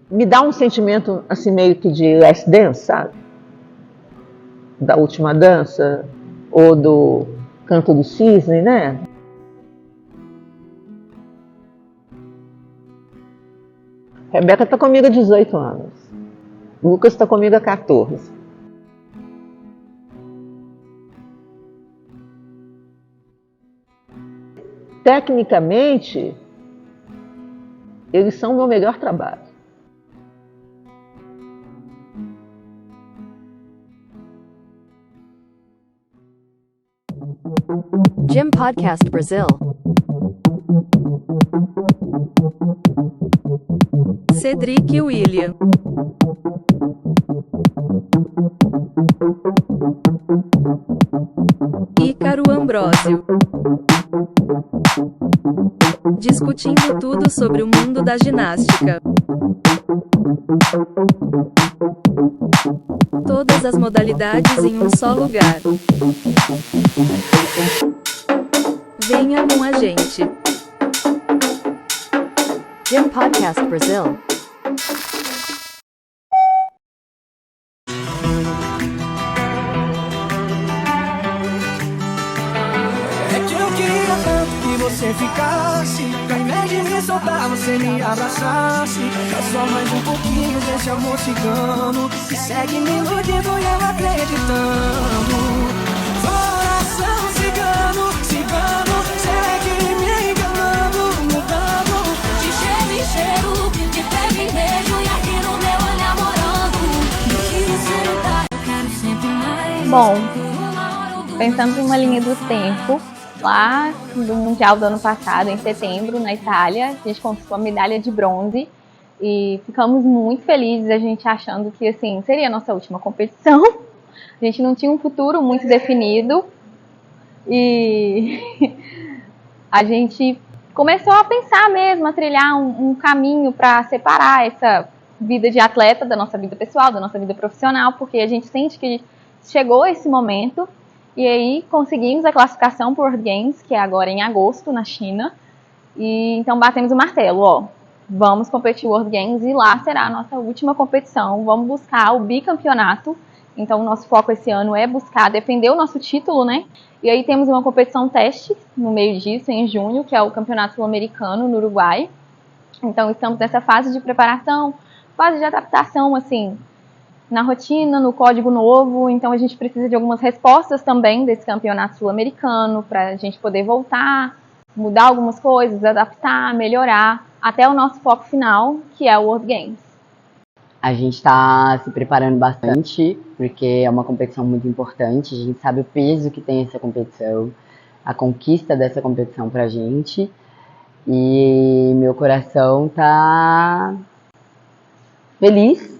me dá um sentimento assim meio que de Last Dance, sabe? Da Última Dança, ou do Canto do Cisne, né? Rebeca está comigo há 18 anos. Lucas está comigo há 14. Tecnicamente, eles são o meu melhor trabalho. Gym Podcast Brazil. Cedric e William. Ícaro Ambrósio. Discutindo tudo sobre o mundo da ginástica. Todas as modalidades em um só lugar. Venha com a gente. Gym Podcast Brazil. Você ficasse, ao invés de me soltar, você me abraçasse. É só mais um pouquinho desse amor cigano que segue me iludindo e eu acreditando. Coração cigano, cigano, segue me enganando, mudando. De cheiro em cheiro, de beijo em beijo e aqui no meu olhar morando. Que você não tá, eu quero sempre mais. Bom, pensando em uma linha do tempo, lá do Mundial do ano passado, em setembro, na Itália, a gente conquistou a medalha de bronze e ficamos muito felizes, a gente achando que assim, seria a nossa última competição. A gente não tinha um futuro muito definido e a gente começou a pensar mesmo, a trilhar um caminho para separar essa vida de atleta da nossa vida pessoal, da nossa vida profissional, porque a gente sente que chegou esse momento. E aí conseguimos a classificação para o World Games, que é agora em agosto, na China. E então batemos o martelo, ó. Vamos competir o World Games e lá será a nossa última competição. Vamos buscar o bicampeonato. Então o nosso foco esse ano é buscar defender o nosso título, né? E aí temos uma competição teste no meio disso, em junho, que é o Campeonato Sul-Americano no Uruguai. Então estamos nessa fase de preparação, fase de adaptação, assim, na rotina, no código novo, então a gente precisa de algumas respostas também desse campeonato sul-americano para a gente poder voltar, mudar algumas coisas, adaptar, melhorar, até o nosso foco final, que é o World Games. A gente está se preparando bastante, porque é uma competição muito importante, a gente sabe o peso que tem essa competição, a conquista dessa competição pra gente, e meu coração tá feliz,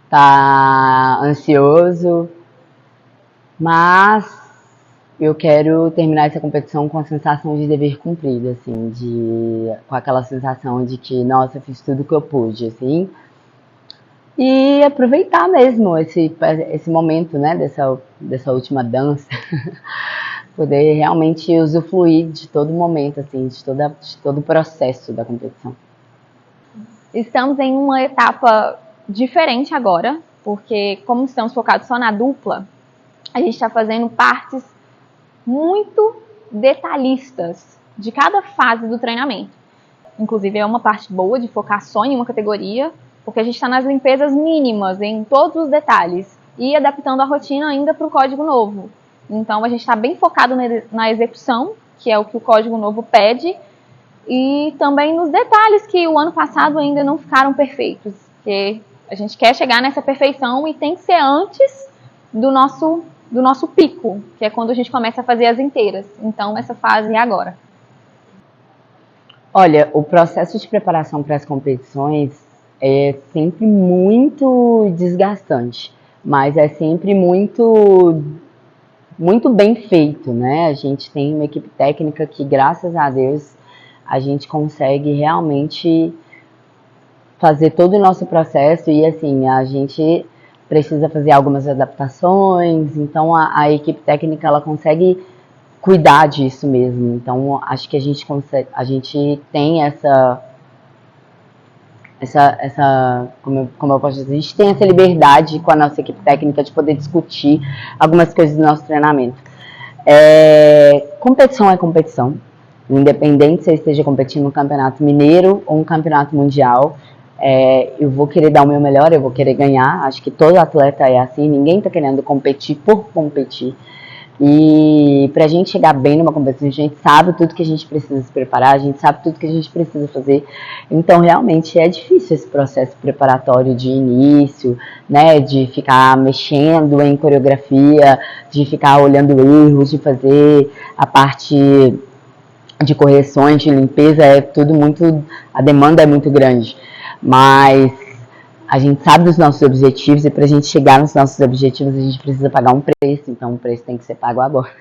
tá ansioso, mas eu quero terminar essa competição com a sensação de dever cumprido, assim, com aquela sensação de que, nossa, eu fiz tudo que eu pude, assim, e aproveitar mesmo esse momento, né, dessa última dança, poder realmente usufruir de todo momento, assim, de todo o processo da competição. Estamos em uma etapa diferente agora, porque como estamos focados só na dupla, a gente está fazendo partes muito detalhistas de cada fase do treinamento. Inclusive é uma parte boa de focar só em uma categoria, porque a gente está nas limpezas mínimas, em todos os detalhes, e adaptando a rotina ainda para o código novo. Então a gente está bem focado na execução, que é o que o código novo pede, e também nos detalhes que o ano passado ainda não ficaram perfeitos, porque a gente quer chegar nessa perfeição e tem que ser antes do nosso pico, que é quando a gente começa a fazer as inteiras. Então, essa fase é agora. Olha, o processo de preparação para as competições é sempre muito desgastante, mas é sempre muito bem feito, né? A gente tem uma equipe técnica que, graças a Deus, a gente consegue realmente fazer todo o nosso processo e, assim, a gente precisa fazer algumas adaptações, então a equipe técnica, ela consegue cuidar disso mesmo. Então, acho que a gente tem como eu posso dizer, a gente tem essa liberdade com a nossa equipe técnica de poder discutir algumas coisas do nosso treinamento. Competição é competição, independente se eu esteja competindo no campeonato mineiro ou um campeonato mundial, eu vou querer dar o meu melhor, eu vou querer ganhar. Acho que todo atleta é assim, ninguém está querendo competir por competir. E pra gente chegar bem numa competição, a gente sabe tudo que a gente precisa se preparar, a gente sabe tudo que a gente precisa fazer. Então, realmente, é difícil esse processo preparatório de início, né? De ficar mexendo em coreografia, de ficar olhando erros, de fazer a parte de correções, de limpeza, a demanda é muito grande. Mas a gente sabe dos nossos objetivos e para a gente chegar nos nossos objetivos a gente precisa pagar um preço, então o preço tem que ser pago agora.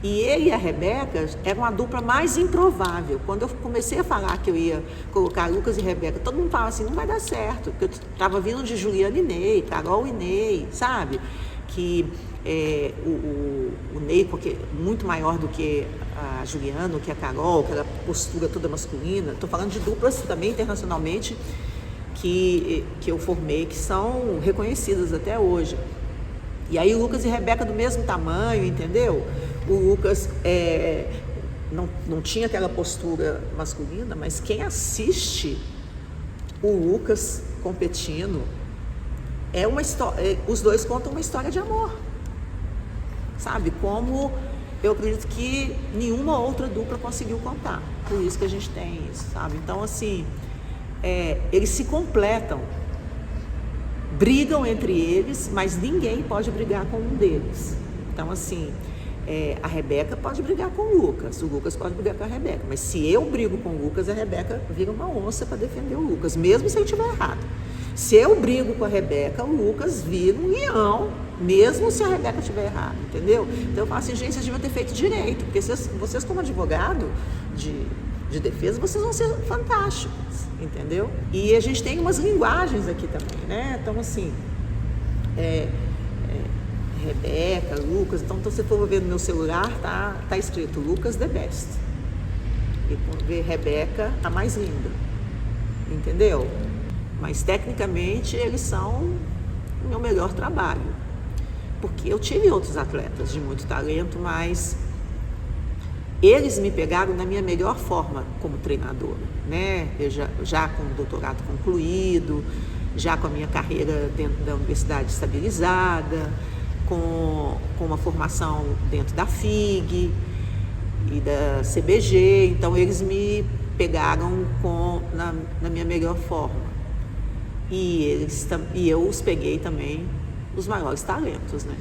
E ele e a Rebeca eram a dupla mais improvável. Quando eu comecei a falar que eu ia colocar Lucas e Rebeca, todo mundo falava assim, não vai dar certo, porque eu estava vindo de Juliana e Ney, Carol e Ney, sabe? Que o Ney, porque muito maior do que a Juliana, do que a Carol, aquela postura toda masculina. Estou falando de duplas também internacionalmente, que eu formei, que são reconhecidas até hoje. E aí o Lucas e Rebeca do mesmo tamanho, entendeu? O Lucas não tinha aquela postura masculina, mas quem assiste o Lucas competindo, os dois contam uma história de amor. Sabe? Como eu acredito que nenhuma outra dupla conseguiu contar. Por isso que a gente tem isso, sabe? Então, assim, eles se completam, brigam entre eles, mas ninguém pode brigar com um deles. Então, assim, a Rebeca pode brigar com o Lucas pode brigar com a Rebeca, mas se eu brigo com o Lucas, a Rebeca vira uma onça para defender o Lucas, mesmo se ele estiver errado. Se eu brigo com a Rebeca, o Lucas vira um leão, mesmo se a Rebeca estiver errada, entendeu? Então eu falo assim, gente, vocês deviam ter feito direito, porque vocês como advogado de defesa, vocês vão ser fantásticos, entendeu? E a gente tem umas linguagens aqui também, né? Então, assim, Rebeca, Lucas, então se você for ver no meu celular, tá escrito Lucas the best. E quando ver Rebeca, a mais linda, entendeu? Mas tecnicamente eles são o meu melhor trabalho. Porque eu tive outros atletas de muito talento, mas eles me pegaram na minha melhor forma como treinadora, né? Eu já com o doutorado concluído, já com a minha carreira dentro da universidade estabilizada, com uma formação dentro da FIG e da CBG, então eles me pegaram na minha melhor forma. E eu os peguei também os maiores talentos, né?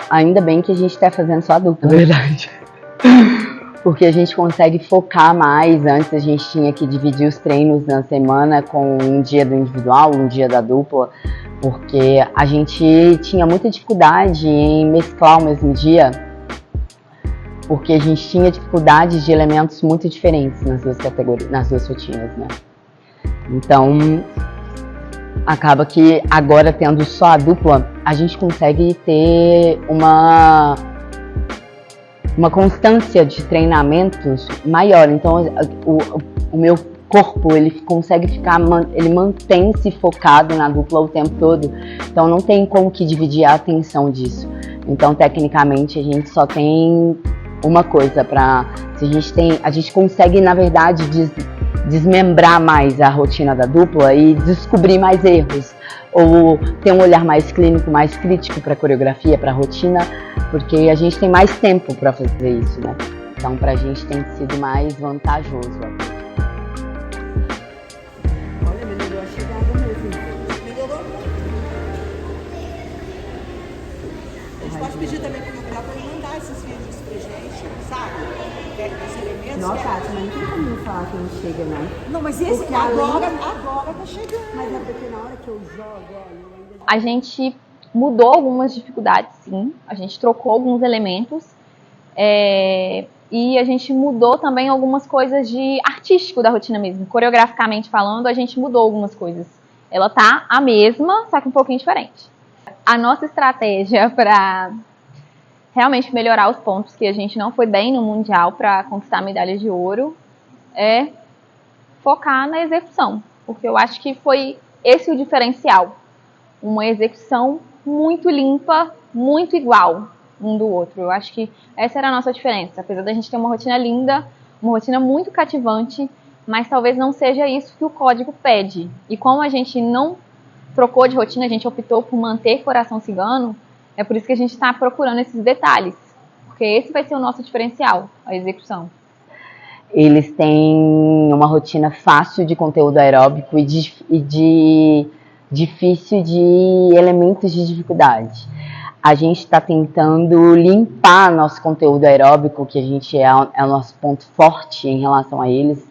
Ainda bem que a gente está fazendo só a dupla, na verdade. Porque a gente consegue focar mais. Antes a gente tinha que dividir os treinos na semana com um dia do individual, um dia da dupla, porque a gente tinha muita dificuldade em mesclar o mesmo dia, porque a gente tinha dificuldade de elementos muito diferentes nas duas categorias, nas duas rotinas, né? Então, acaba que agora tendo só a dupla, a gente consegue ter uma constância de treinamentos maior. Então, o meu corpo, ele consegue ele mantém-se focado na dupla o tempo todo. Então, não tem como que dividir a atenção disso. Então, tecnicamente, a gente só tem uma coisa a gente consegue, na verdade, desmembrar mais a rotina da dupla e descobrir mais erros, ou ter um olhar mais clínico, mais crítico para a coreografia, para a rotina, porque a gente tem mais tempo para fazer isso, né? Então, para a gente tem sido mais vantajoso. Olha, melhorou a chegada mesmo. Melhorou muito. A gente pode pedir também para o coreógrafo para mandar esses vídeos pra gente, sabe? Os elementos. Nossa, mas não tem como falar que não chega, não. Não, mas esse porque agora tá chegando. Mas é porque na hora que eu jogo, A gente mudou algumas dificuldades, sim. A gente trocou alguns elementos. E a gente mudou também algumas coisas de artístico da rotina mesmo. Coreograficamente falando, a gente mudou algumas coisas. Ela tá a mesma, só que um pouquinho diferente. A nossa estratégia para realmente melhorar os pontos que a gente não foi bem no Mundial para conquistar a medalha de ouro é focar na execução. porque eu acho que foi esse o diferencial. Uma execução muito limpa, muito igual um do outro. Eu acho que essa era a nossa diferença. Apesar da gente ter uma rotina linda, uma rotina muito cativante, mas talvez não seja isso que o código pede. E como a gente não trocou de rotina, a gente optou por manter Coração Cigano, é por isso que a gente está procurando esses detalhes. Porque esse vai ser o nosso diferencial, a execução. Eles têm uma rotina fácil de conteúdo aeróbico e difícil de elementos de dificuldade. A gente está tentando limpar nosso conteúdo aeróbico, que a gente é o nosso ponto forte em relação a eles,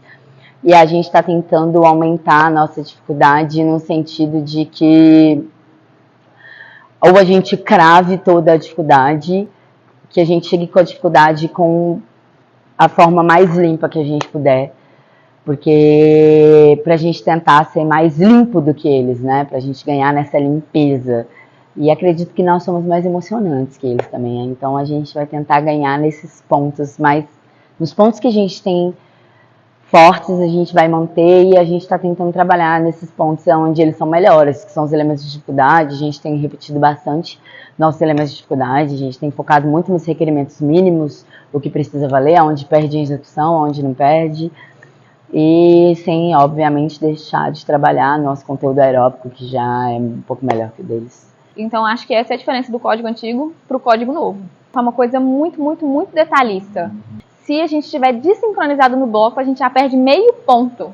e a gente está tentando aumentar a nossa dificuldade no sentido de que ou a gente crave toda a dificuldade, que a gente chegue com a dificuldade com a forma mais limpa que a gente puder, porque pra gente tentar ser mais limpo do que eles, né? Pra gente ganhar nessa limpeza. E acredito que nós somos mais emocionantes que eles também, né? Então a gente vai tentar ganhar nesses pontos, mas nos pontos que a gente tem fortes a gente vai manter e a gente está tentando trabalhar nesses pontos onde eles são melhores, que são os elementos de dificuldade. A gente tem repetido bastante nossos elementos de dificuldade, a gente tem focado muito nos requerimentos mínimos, o que precisa valer, onde perde a execução, onde não perde, e sem, obviamente, deixar de trabalhar nosso conteúdo aeróbico, que já é um pouco melhor que o deles. Então, acho que essa é a diferença do código antigo para o código novo. É uma coisa muito, muito, muito detalhista. Se a gente estiver desincronizado no bloco, a gente já perde meio ponto.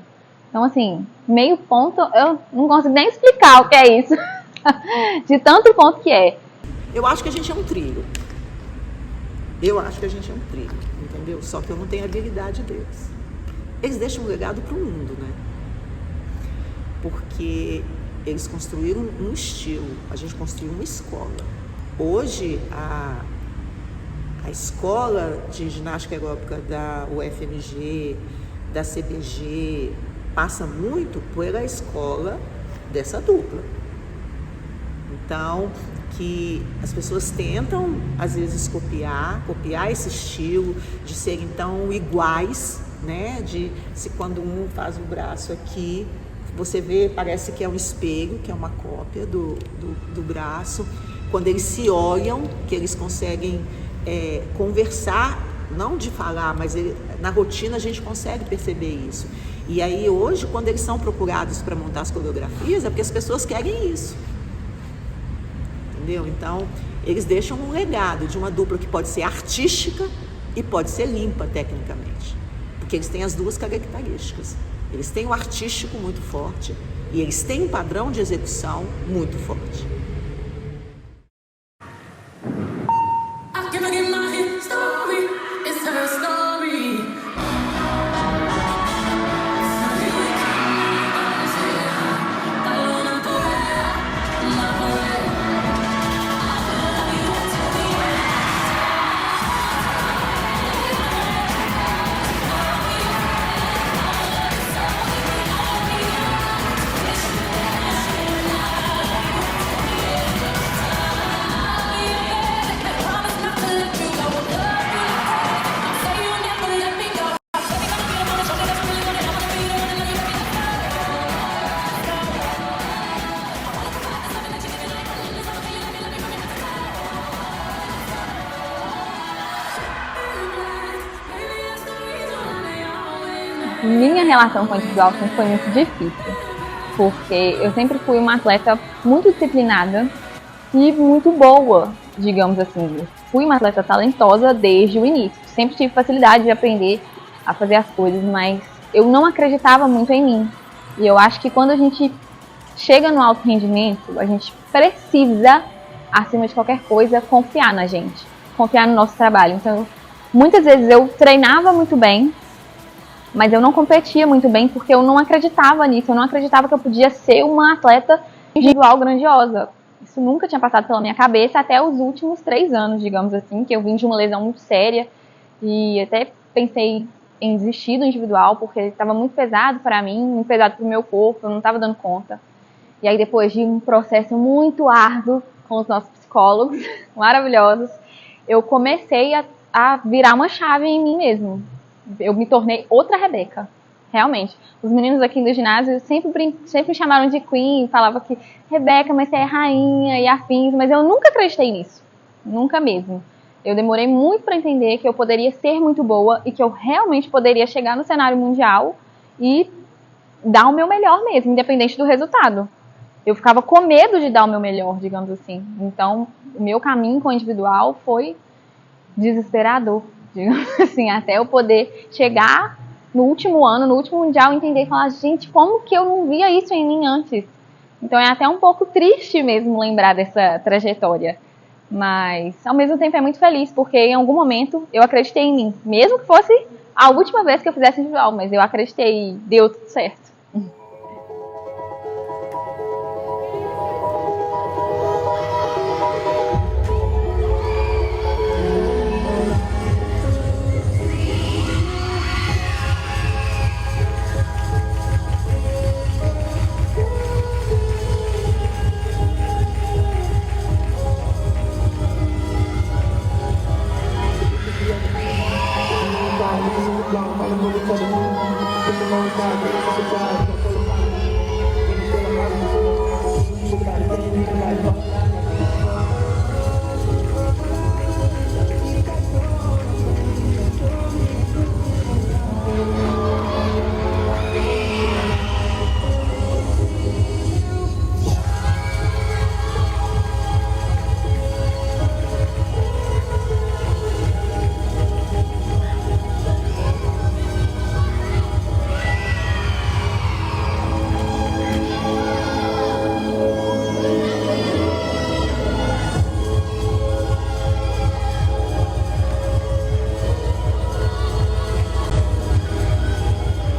Então, assim, meio ponto, eu não consigo nem explicar o que é isso. De tanto ponto que é. Eu acho que a gente é um trio. Eu acho que a gente é um trio, entendeu? Só que eu não tenho a habilidade deles. Eles deixam um legado para o mundo, né? Porque eles construíram um estilo, a gente construiu uma escola. Hoje, a escola de ginástica aeróbica da UFMG, da CBG, passa muito pela escola dessa dupla. Então, que as pessoas tentam, às vezes, copiar esse estilo, de serem tão iguais, né? De se quando um faz o braço aqui, você vê, parece que é um espelho, que é uma cópia do braço. Quando eles se olham, que eles conseguem conversar, não de falar, mas na rotina a gente consegue perceber isso. E aí hoje, quando eles são procurados para montar as coreografias, é porque as pessoas querem isso. Entendeu? Então, eles deixam um legado de uma dupla que pode ser artística e pode ser limpa tecnicamente. Porque eles têm as duas características. Eles têm o artístico muito forte e eles têm um padrão de execução muito forte. Minha relação com o individual sempre foi muito difícil, porque eu sempre fui uma atleta muito disciplinada e muito boa, digamos assim. Eu fui uma atleta talentosa desde o início, sempre tive facilidade de aprender a fazer as coisas, mas eu não acreditava muito em mim. E eu acho que quando a gente chega no alto rendimento, a gente precisa, acima de qualquer coisa, confiar na gente, confiar no nosso trabalho. Então, muitas vezes eu treinava muito bem, mas eu não competia muito bem porque eu não acreditava nisso, eu não acreditava que eu podia ser uma atleta individual grandiosa. Isso nunca tinha passado pela minha cabeça até os últimos 3 anos, digamos assim, que eu vim de uma lesão muito séria e até pensei em desistir do individual porque estava muito pesado para mim, muito pesado para o meu corpo, eu não estava dando conta. E aí depois de um processo muito árduo com os nossos psicólogos maravilhosos, eu comecei a virar uma chave em mim mesmo. Eu me tornei outra Rebeca, realmente. Os meninos aqui do ginásio sempre me chamaram de Queen, falavam que Rebeca, mas você é rainha e afins, mas eu nunca acreditei nisso, nunca mesmo. Eu demorei muito para entender que eu poderia ser muito boa e que eu realmente poderia chegar no cenário mundial e dar o meu melhor mesmo, independente do resultado. Eu ficava com medo de dar o meu melhor, digamos assim. Então, o meu caminho com o individual foi desesperador, digamos assim, até eu poder chegar no último ano, no último mundial, entender e falar, gente, como que eu não via isso em mim antes? Então é até um pouco triste mesmo lembrar dessa trajetória. Mas, ao mesmo tempo, é muito feliz, porque em algum momento eu acreditei em mim. Mesmo que fosse a última vez que eu fizesse individual, mas eu acreditei e deu tudo certo.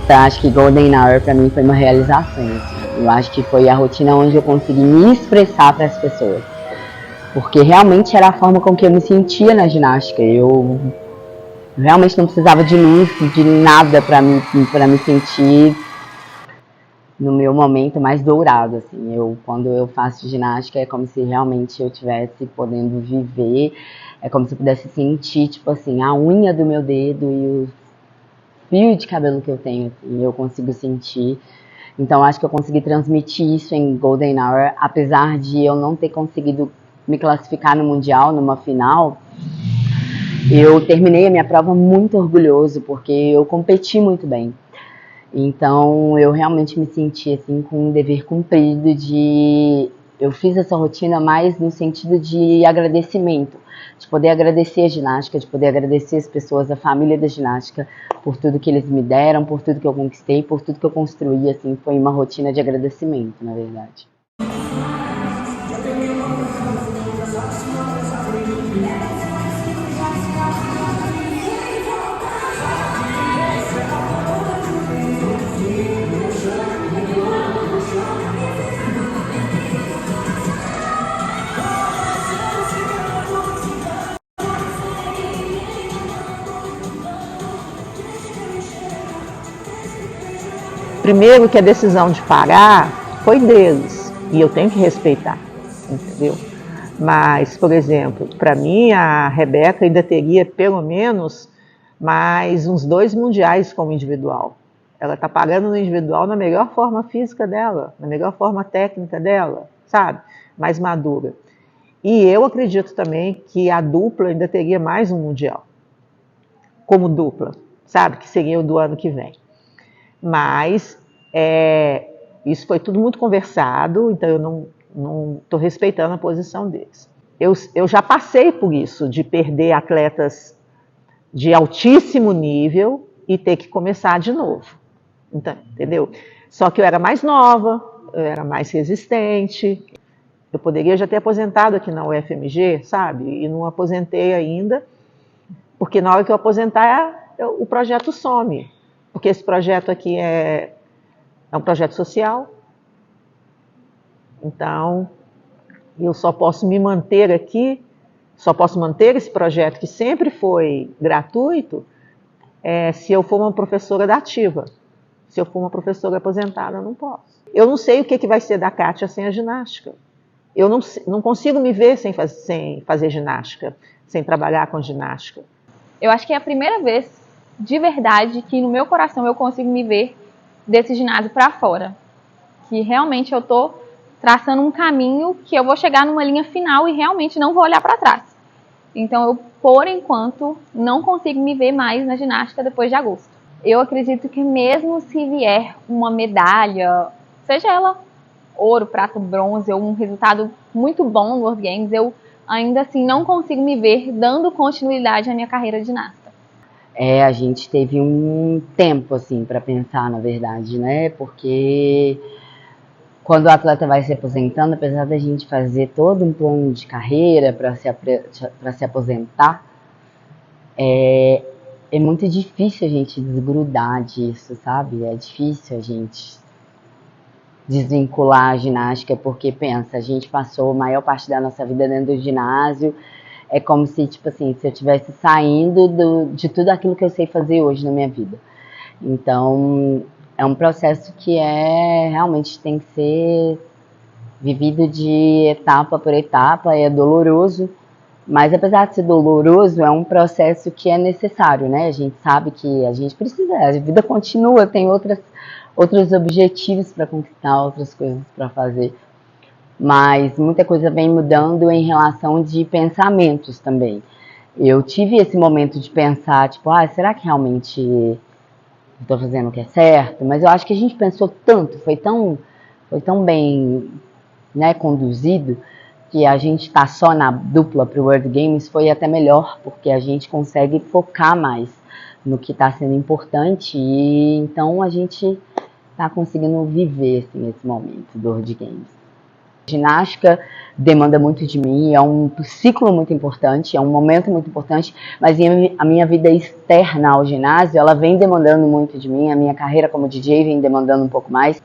Eu acho que Golden Hour pra mim foi uma realização. Assim. Eu acho que foi a rotina onde eu consegui me expressar para as pessoas. Porque realmente era a forma com que eu me sentia na ginástica. Eu realmente não precisava de luz, de nada para me sentir no meu momento mais dourado. Assim. Quando eu faço ginástica é como se realmente eu estivesse podendo viver. É como se eu pudesse sentir, tipo assim, a unha do meu dedo e o fio de cabelo que eu tenho, assim, eu consigo sentir. Então, acho que eu consegui transmitir isso em Golden Hour, apesar de eu não ter conseguido me classificar no Mundial, numa final. Eu terminei a minha prova muito orgulhoso, porque eu competi muito bem. Então, eu realmente me senti, assim, com um dever cumprido de... Eu fiz essa rotina mais no sentido de agradecimento, de poder agradecer a ginástica, de poder agradecer as pessoas, a família da ginástica, por tudo que eles me deram, por tudo que eu conquistei, por tudo que eu construí, assim, foi uma rotina de agradecimento, na verdade. Primeiro que a decisão de parar foi deles, e eu tenho que respeitar, entendeu? Mas, por exemplo, para mim a Rebeca ainda teria pelo menos mais uns 2 mundiais como individual. Ela está parando no individual na melhor forma física dela, na melhor forma técnica dela, sabe? Mais madura. E eu acredito também que a dupla ainda teria mais um mundial, como dupla, sabe? Que seria o do ano que vem. Mas isso foi tudo muito conversado, então eu não estou respeitando a posição deles. Eu já passei por isso, de perder atletas de altíssimo nível e ter que começar de novo. Então, entendeu? Só que eu era mais nova, eu era mais resistente, eu poderia já ter aposentado aqui na UFMG, sabe? E não aposentei ainda, porque na hora que eu aposentar, o projeto some. Porque esse projeto aqui é um projeto social. Então, eu só posso me manter aqui, só posso manter esse projeto que sempre foi gratuito, se eu for uma professora da ativa. Se eu for uma professora aposentada, eu não posso. Eu não sei o que vai ser da Kátia sem a ginástica. Eu não consigo me ver sem fazer ginástica, sem trabalhar com ginástica. Eu acho que é a primeira vez, de verdade, que no meu coração eu consigo me ver desse ginásio para fora. Que realmente eu tô traçando um caminho que eu vou chegar numa linha final e realmente não vou olhar para trás. Então eu, por enquanto, não consigo me ver mais na ginástica depois de agosto. Eu acredito que mesmo se vier uma medalha, seja ela ouro, prata, bronze, ou um resultado muito bom no World Games, eu ainda assim não consigo me ver dando continuidade à minha carreira de ginasta. A gente teve um tempo, assim, para pensar, na verdade, né? Porque quando o atleta vai se aposentando, apesar da gente fazer todo um plano de carreira para se aposentar, é muito difícil a gente desgrudar disso, sabe? É difícil a gente desvincular a ginástica, porque pensa, a gente passou a maior parte da nossa vida dentro do ginásio, é como se, tipo assim, se eu estivesse saindo de tudo aquilo que eu sei fazer hoje na minha vida. Então, é um processo que realmente tem que ser vivido de etapa por etapa, é doloroso, mas apesar de ser doloroso, é um processo que é necessário, né? A gente sabe que a gente precisa, a vida continua, tem outros objetivos para conquistar, outras coisas para fazer. Mas muita coisa vem mudando em relação de pensamentos também. Eu tive esse momento de pensar, tipo, será que realmente estou fazendo o que é certo? Mas eu acho que a gente pensou tanto, foi tão bem, né, conduzido, que a gente tá só na dupla pro World Games foi até melhor, porque a gente consegue focar mais no que está sendo importante e então a gente tá conseguindo viver assim, esse momento do World Games. Ginástica demanda muito de mim, é um ciclo muito importante, é um momento muito importante, mas a minha vida externa ao ginásio, ela vem demandando muito de mim, a minha carreira como DJ vem demandando um pouco mais,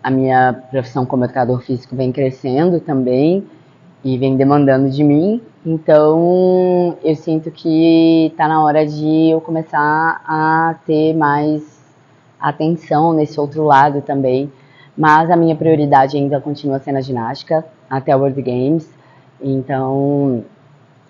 a minha profissão como educador físico vem crescendo também e vem demandando de mim, então eu sinto que está na hora de eu começar a ter mais atenção nesse outro lado também. Mas a minha prioridade ainda continua sendo a ginástica até o World Games, então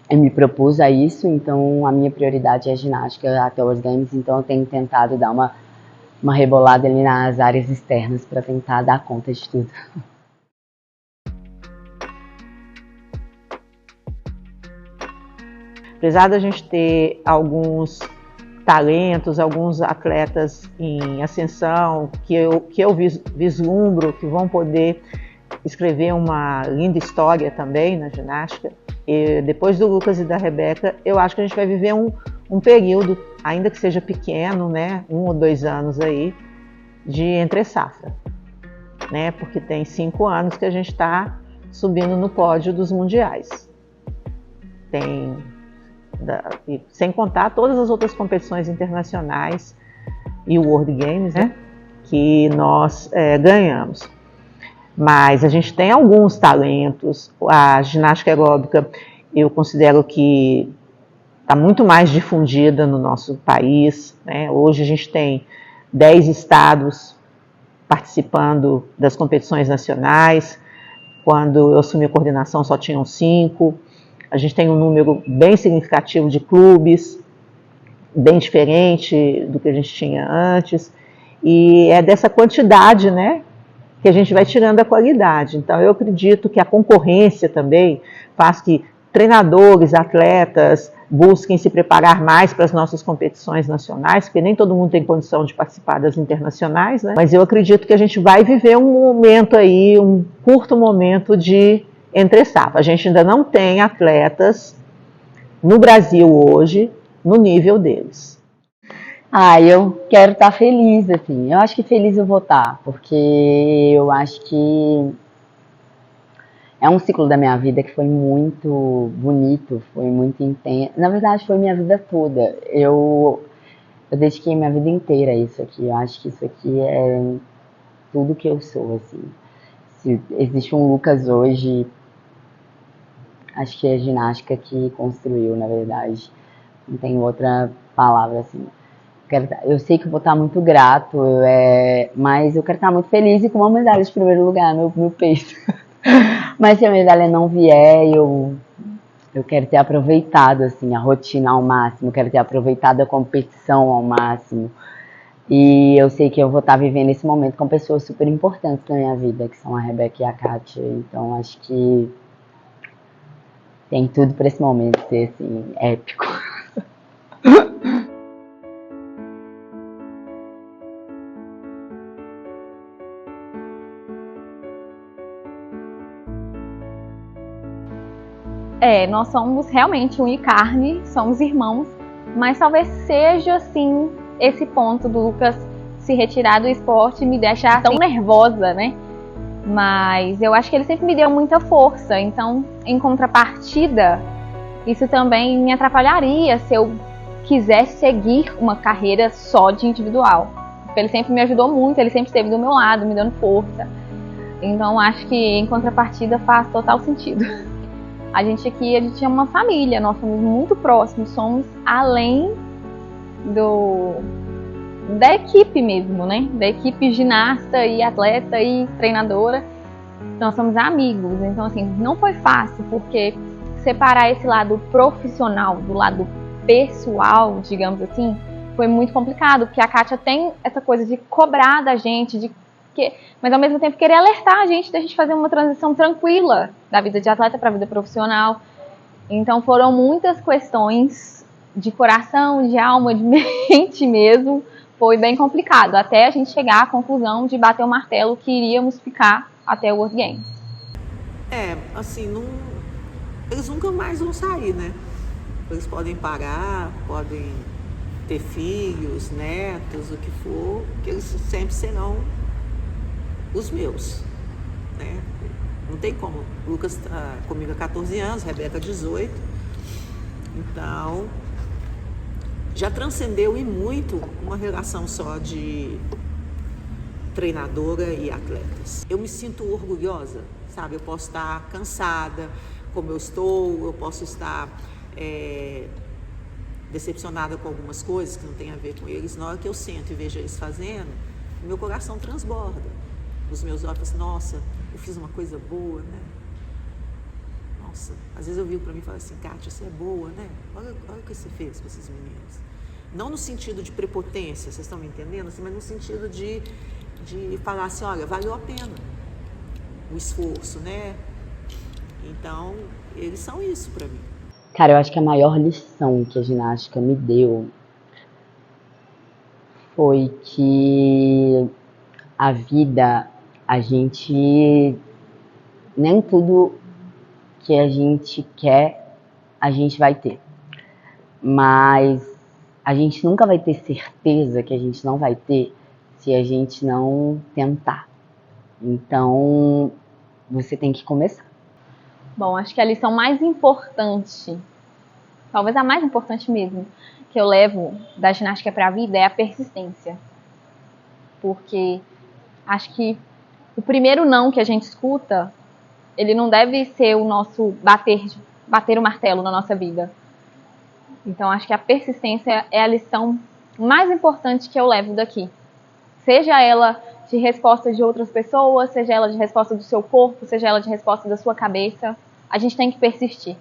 eu me propus a isso, então a minha prioridade é a ginástica até o World Games, então eu tenho tentado dar uma rebolada ali nas áreas externas para tentar dar conta de tudo. Apesar da gente ter alguns talentos, alguns atletas em ascensão, que eu vislumbro que vão poder escrever uma linda história também na ginástica. E depois do Lucas e da Rebeca, eu acho que a gente vai viver um período, ainda que seja pequeno, né, 1 ou 2 anos aí, de entre safra, né, porque tem 5 anos que a gente está subindo no pódio dos mundiais. Sem contar todas as outras competições internacionais e o World Games, né, que nós ganhamos. Mas a gente tem alguns talentos. A ginástica aeróbica eu considero que está muito mais difundida no nosso país, né? Hoje a gente tem 10 estados participando das competições nacionais. Quando eu assumi a coordenação só tinham 5. A gente tem um número bem significativo de clubes, bem diferente do que a gente tinha antes. E é dessa quantidade, né, que a gente vai tirando a qualidade. Então, eu acredito que a concorrência também faz que treinadores, atletas busquem se preparar mais para as nossas competições nacionais, porque nem todo mundo tem condição de participar das internacionais, né? Mas eu acredito que a gente vai viver um momento aí, um curto momento de entre safra. A gente ainda não tem atletas no Brasil hoje no nível deles. Eu quero estar feliz, assim. Eu acho que feliz eu vou estar, porque eu acho que é um ciclo da minha vida que foi muito bonito, foi muito intenso. Na verdade, foi minha vida toda. Eu dediquei minha vida inteira a isso aqui. Eu acho que isso aqui é tudo que eu sou, assim. Se existe um Lucas hoje, acho que é a ginástica que construiu, na verdade. Não tem outra palavra, assim. Eu sei que eu vou estar muito grato, mas eu quero estar muito feliz e com uma medalha de primeiro lugar no peito. Mas se a medalha não vier, eu quero ter aproveitado assim, a rotina ao máximo, eu quero ter aproveitado a competição ao máximo. E eu sei que eu vou estar vivendo esse momento com pessoas super importantes na minha vida, que são a Rebeca e a Kátia. Então acho que tem tudo para esse momento ser assim, épico. Nós somos realmente unha e carne, somos irmãos, mas talvez seja, assim, esse ponto do Lucas se retirar do esporte me deixar tão nervosa, né? Mas eu acho que ele sempre me deu muita força, então, em contrapartida, isso também me atrapalharia se eu quisesse seguir uma carreira só de individual. Porque ele sempre me ajudou muito, ele sempre esteve do meu lado, me dando força. Então, acho que em contrapartida faz total sentido. A gente aqui, a gente é uma família, nós somos muito próximos, somos além da equipe mesmo, né? Da equipe ginasta e atleta e treinadora, nós somos amigos. Então, assim, não foi fácil, porque separar esse lado profissional do lado pessoal, digamos assim, foi muito complicado, porque a Kátia tem essa coisa de cobrar da gente, mas ao mesmo tempo querer alertar a gente da gente fazer uma transição tranquila da vida de atleta para a vida profissional. Então foram muitas questões de coração, de alma, de mente mesmo. Foi bem complicado, até a gente chegar à conclusão de bater o martelo que iríamos ficar até o World Games. Assim, eles nunca mais vão sair, né? Eles podem parar, podem ter filhos, netos, o que for, que eles sempre serão os meus, né? Não tem como. O Lucas está comigo há 14 anos, Rebeca 18. Então, já transcendeu e muito uma relação só de treinadora e atletas. Eu me sinto orgulhosa, sabe? Eu posso estar cansada, como eu estou, eu posso estar decepcionada com algumas coisas que não tem a ver com eles. Na hora que eu sento e vejo eles fazendo, meu coração transborda. Os meus olhos assim, nossa, eu fiz uma coisa boa, né? Nossa, às vezes eu viro para mim e falo assim, Kátia, você é boa, né? Olha o que você fez com esses meninos. Não no sentido de prepotência, vocês estão me entendendo? Assim, mas no sentido de falar assim, olha, valeu a pena o esforço, né? Então, eles são isso para mim. Cara, eu acho que a maior lição que a ginástica me deu foi que a vida, a gente, nem tudo que a gente quer, a gente vai ter. Mas a gente nunca vai ter certeza que a gente não vai ter se a gente não tentar. Então, você tem que começar. Bom, acho que a lição mais importante, talvez a mais importante mesmo, que eu levo da ginástica para a vida é a persistência. Porque acho que o primeiro não que a gente escuta, ele não deve ser o nosso bater o martelo na nossa vida. Então, acho que a persistência é a lição mais importante que eu levo daqui. Seja ela de resposta de outras pessoas, seja ela de resposta do seu corpo, seja ela de resposta da sua cabeça, a gente tem que persistir.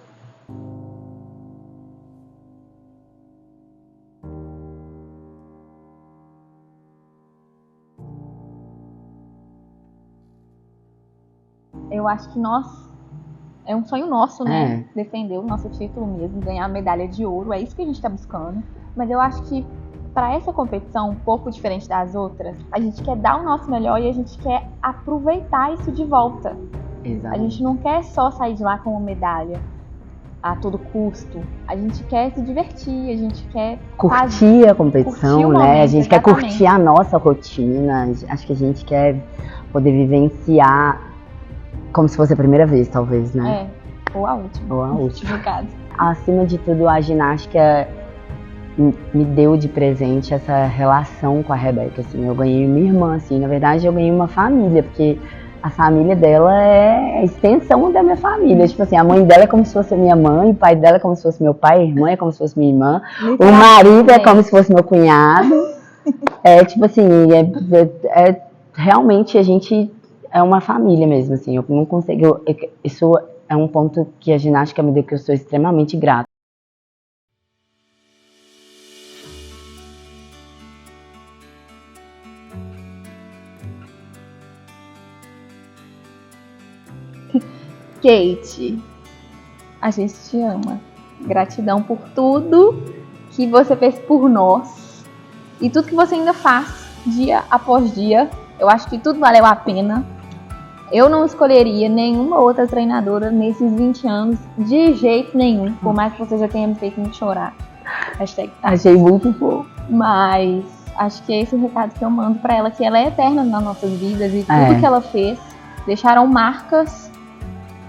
Eu acho que é um sonho nosso, né? Defender o nosso título mesmo, ganhar a medalha de ouro, é isso que a gente está buscando. Mas eu acho que para essa competição, um pouco diferente das outras, a gente quer dar o nosso melhor e a gente quer aproveitar isso de volta. Exato. A gente não quer só sair de lá com uma medalha a todo custo. A gente quer se divertir, a gente quer curtir a competição, curtir né? A gente exatamente. quer curtir a nossa rotina. Acho que a gente quer poder vivenciar como se fosse a primeira vez, talvez, né? Ou a última. Ou a última. No caso. Acima de tudo, a ginástica me deu de presente essa relação com a Rebeca, assim. Eu ganhei uma irmã, assim. Na verdade, eu ganhei uma família, porque a família dela é a extensão da minha família. Tipo assim, a mãe dela é como se fosse a minha mãe, o pai dela é como se fosse meu pai, a irmã é como se fosse minha irmã, o marido é como se fosse meu cunhado. Tipo assim, realmente a gente é uma família mesmo, assim. Eu não consigo... Isso é um ponto que a ginástica me deu, que eu sou extremamente grata. Kate, a gente te ama. Gratidão por tudo que você fez por nós e tudo que você ainda faz dia após dia. Eu acho que tudo valeu a pena. Eu não escolheria nenhuma outra treinadora nesses 20 anos de jeito nenhum, por mais que você já tenha me feito muito chorar. Hashtag tá. Achei muito bom. Mas acho que é esse o recado que eu mando pra ela, que ela é eterna nas nossas vidas e tudo que ela fez deixaram marcas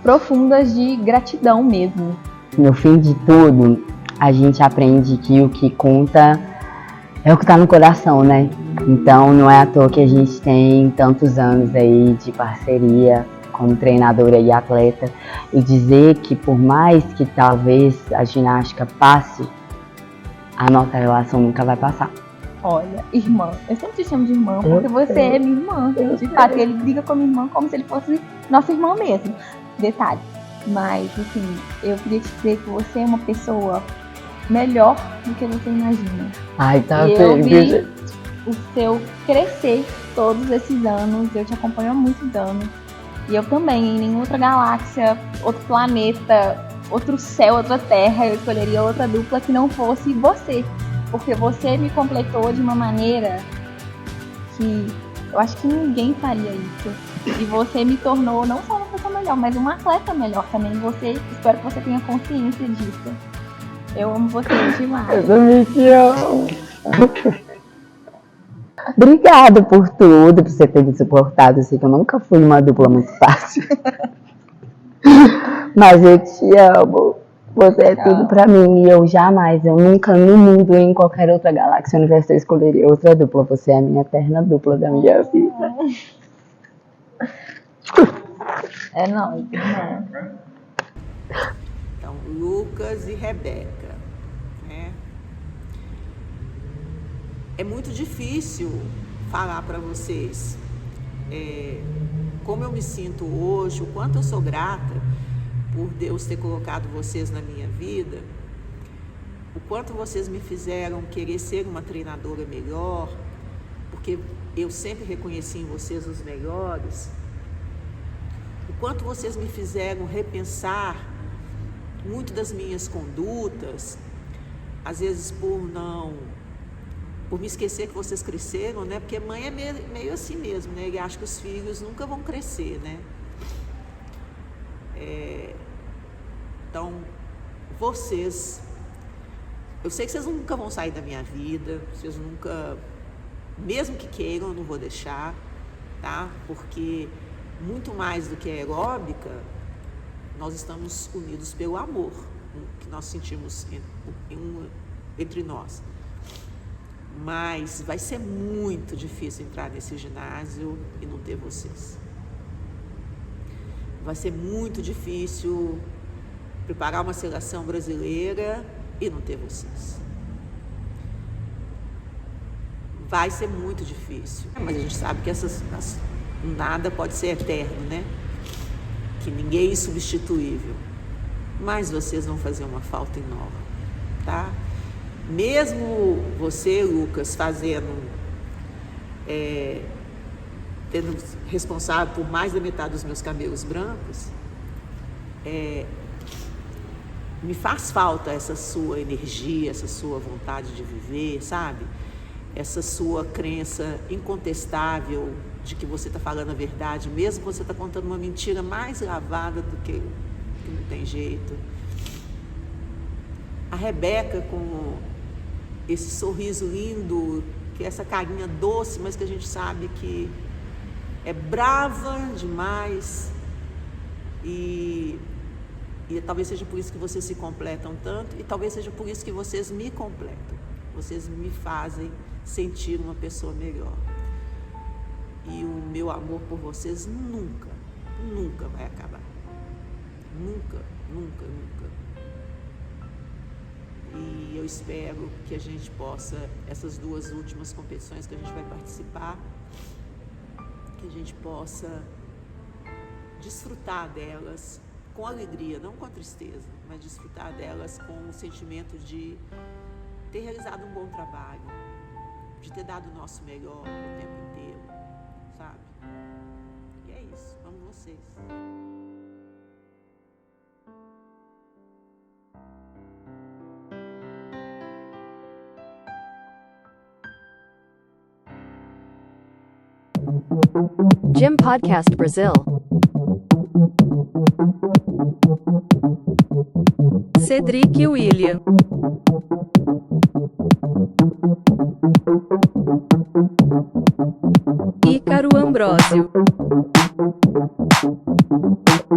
profundas de gratidão mesmo. No fim de tudo, a gente aprende que o que conta é o que tá no coração, né? Então não é à toa que a gente tem tantos anos aí de parceria como treinadora e atleta, e dizer que por mais que talvez a ginástica passe, a nossa relação nunca vai passar. Olha, irmã, eu sempre te chamo de irmã porque você é minha irmã. De fato, ele briga com a minha irmã como se ele fosse nossa irmã mesmo. Detalhe. Mas, assim, eu queria te dizer que você é uma pessoa melhor do que você imagina. Ai, tá e eu vi gente. o seu crescer todos esses anos. Eu te acompanho há muitos anos. E eu também, em nenhuma outra galáxia, outro planeta, outro céu, outra terra, eu escolheria outra dupla que não fosse você. Porque você me completou de uma maneira que eu acho que ninguém faria isso. E você me tornou não só uma pessoa melhor, mas uma atleta melhor também. Espero que você tenha consciência disso. Eu amo você demais. Eu também te amo. Obrigada por tudo, por você ter me suportado. Eu sei que eu nunca fui uma dupla muito fácil. Mas eu te amo. Você é tudo pra mim. E eu nunca no mundo, em qualquer outra galáxia, universo, eu escolheria outra dupla. Você é a minha eterna dupla da minha vida. É nóis, irmã. Então, Lucas e Rebeca, né? É muito difícil falar para vocês como eu me sinto hoje, o quanto eu sou grata por Deus ter colocado vocês na minha vida, o quanto vocês me fizeram querer ser uma treinadora melhor, porque eu sempre reconheci em vocês os melhores, o quanto vocês me fizeram repensar muito das minhas condutas, às vezes por me esquecer que vocês cresceram, né? Porque mãe é meio assim mesmo, né? Ele acha que os filhos nunca vão crescer, né? Então, vocês, eu sei que vocês nunca vão sair da minha vida, vocês nunca, mesmo que queiram, eu não vou deixar, tá? Porque muito mais do que a aeróbica, nós estamos unidos pelo amor que nós sentimos entre nós. Mas vai ser muito difícil entrar nesse ginásio e não ter vocês. Vai ser muito difícil preparar uma seleção brasileira e não ter vocês. Vai ser muito difícil. Mas a gente sabe que nada pode ser eterno, né? Que ninguém é insubstituível. Mas vocês vão fazer uma falta enorme, tá? Mesmo você, Lucas, tendo responsável por mais da metade dos meus cabelos brancos, me faz falta essa sua energia, essa sua vontade de viver, sabe? Essa sua crença incontestável de que você está falando a verdade, mesmo que você está contando uma mentira mais lavada do que não tem jeito. A Rebeca com esse sorriso lindo, que é essa carinha doce, mas que a gente sabe que é brava demais e talvez seja por isso que vocês se completam tanto e talvez seja por isso que vocês me completam. Vocês me fazem sentir uma pessoa melhor. E o meu amor por vocês nunca, nunca vai acabar. Nunca, nunca, nunca. E eu espero que a gente possa, essas duas últimas competições que a gente vai participar, que a gente possa desfrutar delas com alegria, não com tristeza, mas desfrutar delas com o sentimento de ter realizado um bom trabalho, de ter dado o nosso melhor o tempo inteiro, sabe? E é isso, amo vocês. Gym Podcast Brasil. Cedric William. Ícaro Ambrósio.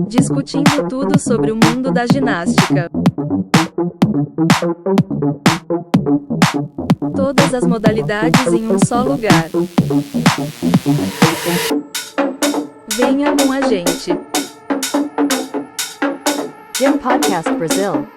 Discutindo tudo sobre o mundo da ginástica. Todas as modalidades em um só lugar. Venha com a gente. Gym Podcast Brasil.